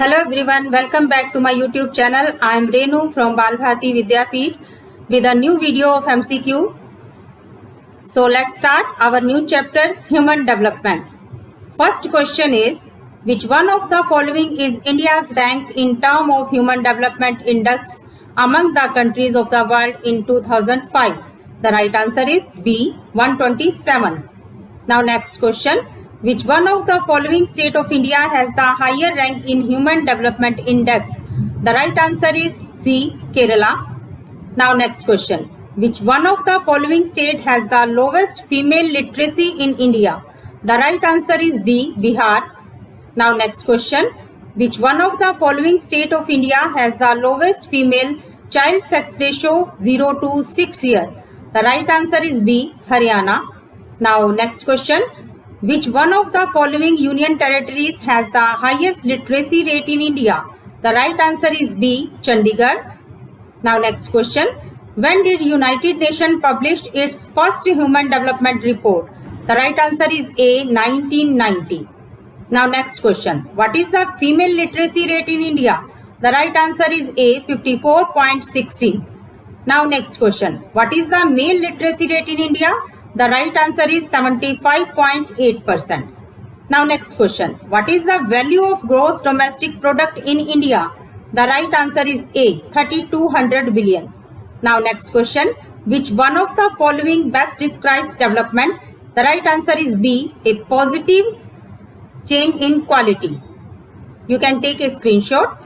Hello everyone, welcome back to my YouTube channel. I am Renu from Balbharti Vidyapeeth with a new video of MCQ. So let's start our new chapter, Human Development. First question is, which one of the following is India's rank in terms of Human Development Index among the countries of the world in 2005? The right answer is B, 127. Now next question. Which one of the following state of India has the higher rank in Human Development Index? The right answer is C, Kerala. Now next question. Which one of the following state has the lowest female literacy in India? The right answer is D, Bihar. Now next question. Which one of the following state of India has the lowest female child sex ratio 0 to 6 years? The right answer is B, Haryana. Now next question. Which one of the following union territories has the highest literacy rate in India? The right answer is B, Chandigarh. Now next question. When did United Nations publish its first Human Development Report? The right answer is A, 1990. Now next question. What is the female literacy rate in India? The right answer is A, 54.16. Now next question. What is the male literacy rate in India? The right answer is 75.8%. Now next question. What is the value of gross domestic product in India? The right answer is A, 3200 billion. Now next question. Which one of the following best describes development? The right answer is B, a positive change in quality. You can take a screenshot.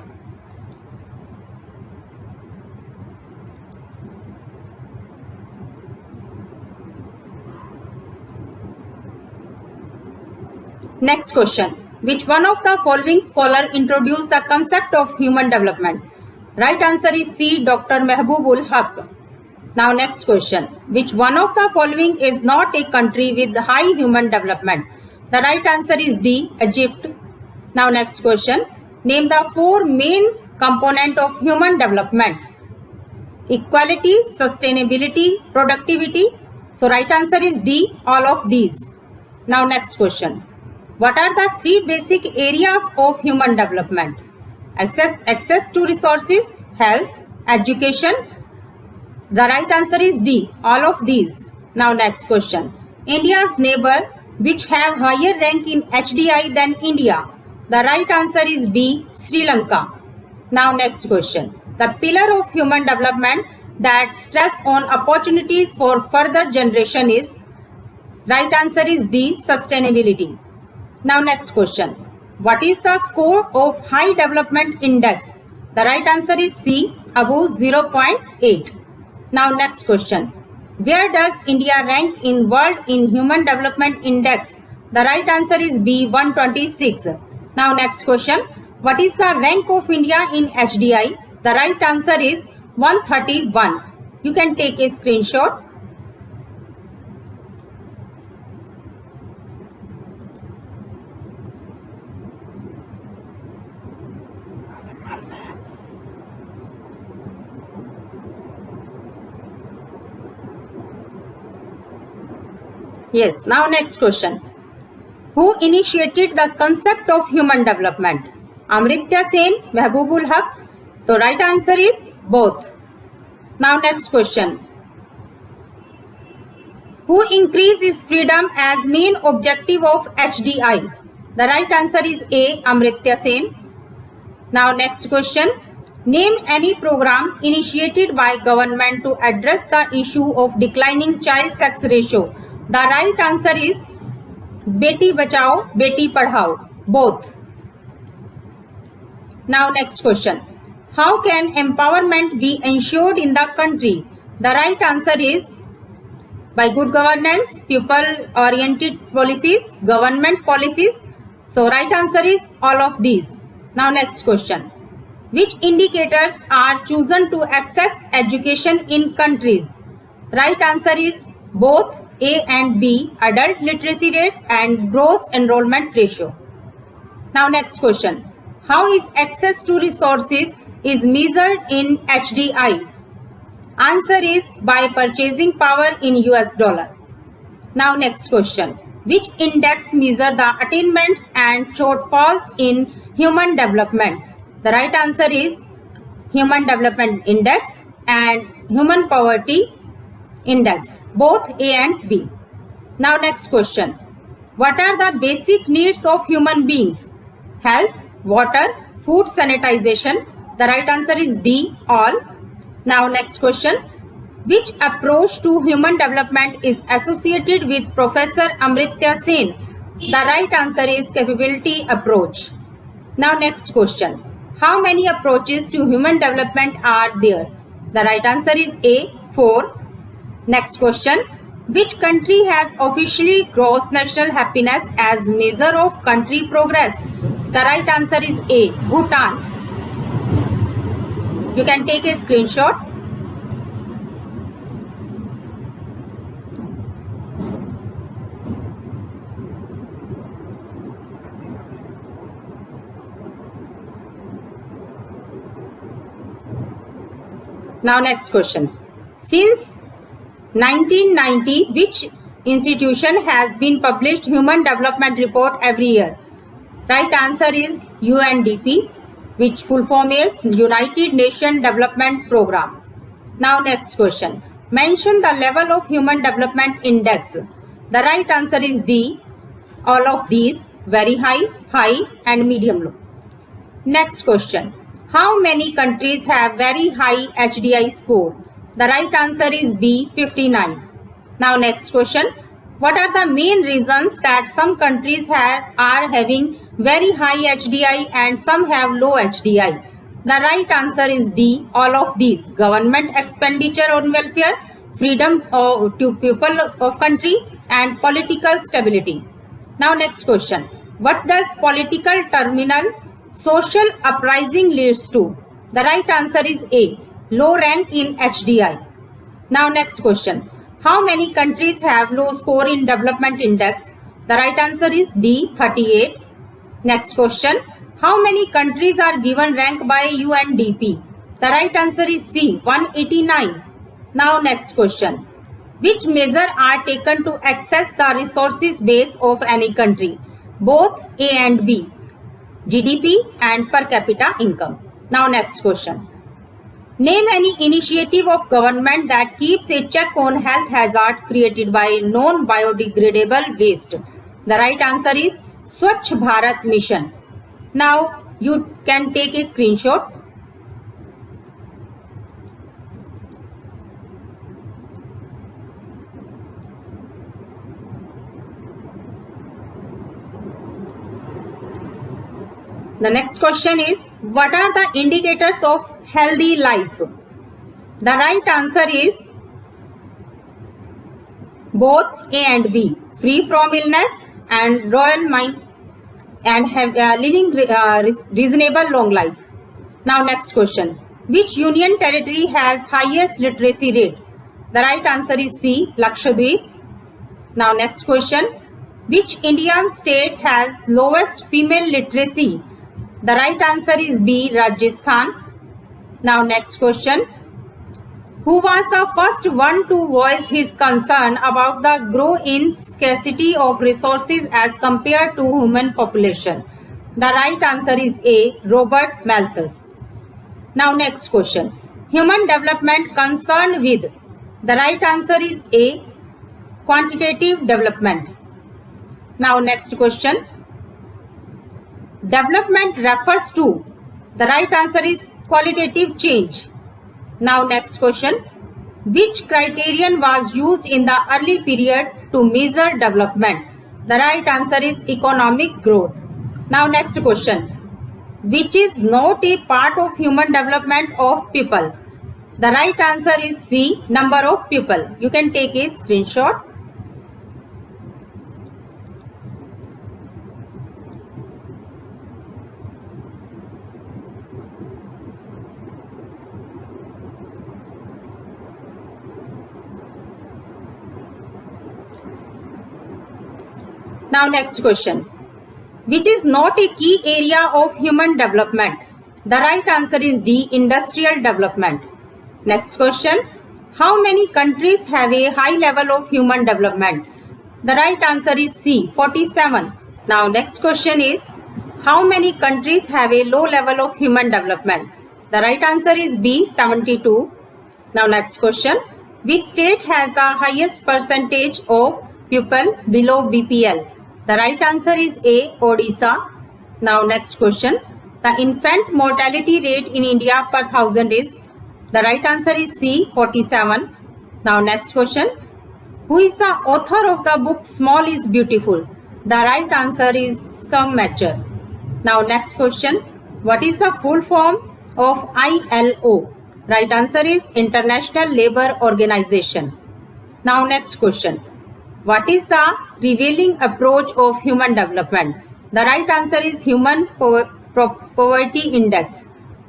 Next question. Which one of the following scholar introduced the concept of human development? Right answer is C, Dr. Mehboob-ul Haq. Now next question. Which one of the following is not a country with high human development? The right answer is D, Egypt. Now next question. Name the four main components of human development. Equality, sustainability, productivity. So right answer is D, all of these. Now next question. What are the three basic areas of human development? Access to resources, health, education. The right answer is D, all of these. Now next question. India's neighbor which have higher rank in HDI than India. The right answer is B, Sri Lanka. Now next question. The pillar of human development that stress on opportunities for further generation is. Right answer is D, sustainability. Now next question. What is the score of High Development Index? The right answer is C, above 0.8. Now next question. Where does India rank in World in Human Development Index? The right answer is B, 126. Now next question. What is the rank of India in HDI? The right answer is 131. You can take a screenshot. Yes, now next question. Who initiated the concept of human development? Amartya Sen, Mehboob-ul Haq. So right answer is both. Now next question. Who increases freedom as main objective of HDI? The right answer is A, Amartya Sen. Now next question. Name any program initiated by government to address the issue of declining child sex ratio. The right answer is Beti Bachao, Beti Padhao, both. Now next question. How can empowerment be ensured in the country? The right answer is by good governance, people-oriented policies, government policies. So right answer is all of these. Now next question. Which indicators are chosen to access education in countries? Right answer is both A and B, adult literacy rate and gross enrollment ratio. Now next question. How is access to resources is measured in HDI? Answer is by purchasing power in US dollar. Now next question. Which index measure the attainments and shortfalls in human development? The right answer is Human Development Index and Human Poverty Index, both A and B. Now next question. What are the basic needs of human beings? Health, water, food, sanitization. The right answer is D, all. Now next question. Which approach to human development is associated with Professor Amartya Sen? The right answer is capability approach. Now next question. How many approaches to human development are there? The right answer is A, 4. Next question. Which country has officially gross national happiness as measure of country progress? The right answer is A, Bhutan. You can take a screenshot. Now next question. Since 1990, which institution has been published Human Development Report every year? Right answer is UNDP, which full form is United Nations Development Program. Now next question. Mention the level of Human Development Index. The right answer is D, all of these, very high, high and medium low. Next question. How many countries have very high HDI score? The right answer is B, 59. Now next question. What are the main reasons that some countries are having very high HDI and some have low HDI? The right answer is D, all of these. Government expenditure on welfare, freedom to people of country and political stability. Now next question. What does political terminal social uprising leads to? The right answer is A, low rank in HDI. Now next question. How many countries have low score in development index? The right answer is D, 38. Next question. How many countries are given rank by UNDP? The right answer is C, 189. Now next question. Which measure are taken to access the resources base of any country? Both A and B. GDP and per capita income. Now next question. Name any initiative of government that keeps a check on health hazard created by non-biodegradable waste. The right answer is Swachh Bharat Mission. Now you can take a screenshot. The next question is, what are the indicators of healthy life? The right answer is both A and B. Free from illness and royal mind and have living reasonable long life. Now next question. Which union territory has highest literacy rate? The right answer is C, Lakshadweep. Now next question. Which Indian state has lowest female literacy? The right answer is B, Rajasthan. Now next question. Who was the first one to voice his concern about the growing scarcity of resources as compared to human population? The right answer is A, Robert Malthus. Now next question. Human development concerned with. The right answer is A, quantitative development. Now next question. Development refers to. The right answer is qualitative change. Now next question. Which criterion was used in the early period to measure development? The right answer is economic growth. Now next question. Which is not a part of human development of people? The right answer is C, number of people. You can take a screenshot. Now next question. Which is not a key area of human development? The right answer is D, industrial development. Next question. How many countries have a high level of human development? The right answer is C, 47. Now next question is, how many countries have a low level of human development? The right answer is B, 72. Now next question, which state has the highest percentage of people below BPL? The right answer is A, Odisha. Now next question, the infant mortality rate in India per thousand is? The right answer is C, 47. Now next question, who is the author of the book Small is Beautiful? The right answer is Scummacher. Now next question, what is the full form of ILO? Right answer is International Labour Organization. Now next question, what is the prevailing approach of human development? The right answer is Human Poverty Index.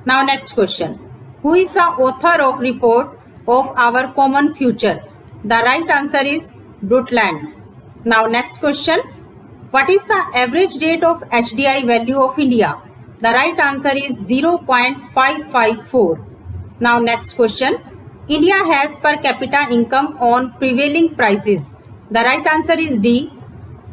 Now next question, who is the author of Report of Our Common Future? The right answer is Brundtland. Now next question, what is the average rate of HDI value of India? The right answer is 0.554. Now next question, India has per capita income on prevailing prices. The right answer is D,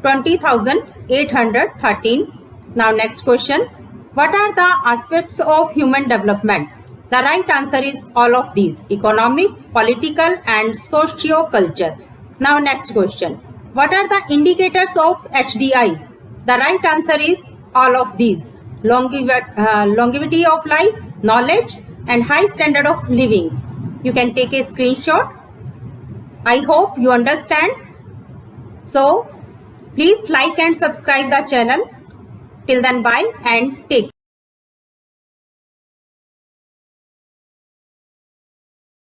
20,813. Now next question, what are the aspects of human development? The right answer is all of these: economic, political and socio-culture. Now next question, what are the indicators of HDI? The right answer is all of these: longevity of life, knowledge and high standard of living. You can take a screenshot. I hope you understand. So please like and subscribe the channel. Till then, bye and take care.